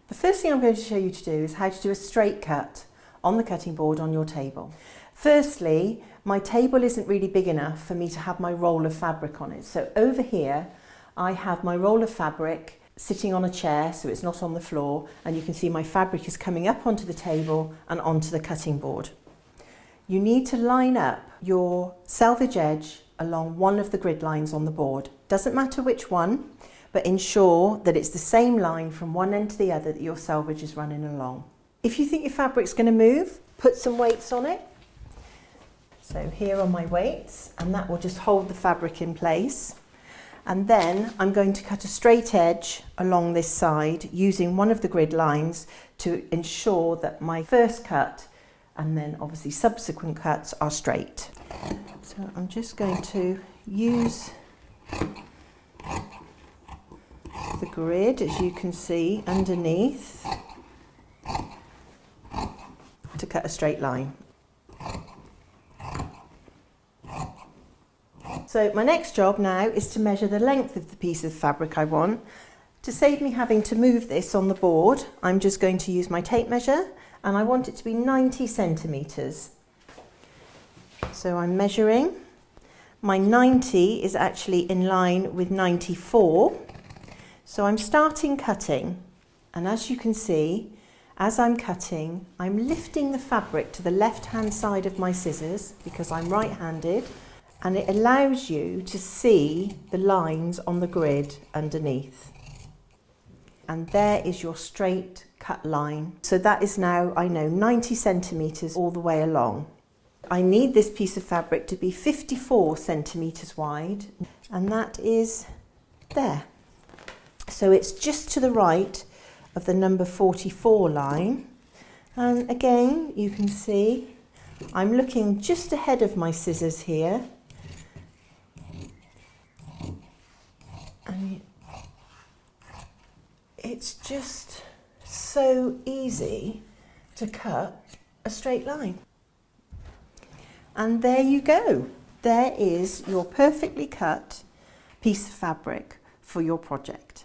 The first thing I'm going to show you to do is how to do a straight cut on the cutting board on your table. Firstly, my table isn't really big enough for me to have my roll of fabric on it. So over here, I have my roll of fabric sitting on a chair so it's not on the floor, and you can see my fabric is coming up onto the table and onto the cutting board. You need to line up your selvage edge along one of the grid lines on the board. Doesn't matter which one, but ensure that it's the same line from one end to the other that your selvage is running along. If you think your fabric's going to move, put some weights on it. So here are my weights, and that will just hold the fabric in place. And then I'm going to cut a straight edge along this side using one of the grid lines to ensure that my first cut and then obviously subsequent cuts are straight. So I'm just going to use the grid, as you can see, underneath to cut a straight line. So my next job now is to measure the length of the piece of fabric I want. To save me having to move this on the board, I'm just going to use my tape measure, and I want it to be 90 centimetres. So I'm measuring. My 90 is actually in line with 94. So I'm starting cutting, and as you can see, as I'm cutting, I'm lifting the fabric to the left-hand side of my scissors because I'm right-handed, and it allows you to see the lines on the grid underneath. And there is your straight cut line. So that is now, I know, 90 centimetres all the way along. I need this piece of fabric to be 54 centimetres wide, and that is there. So it's just to the right of the number 44 line. And again, you can see I'm looking just ahead of my scissors here. And it's just so easy to cut a straight line. And there you go. There is your perfectly cut piece of fabric for your project.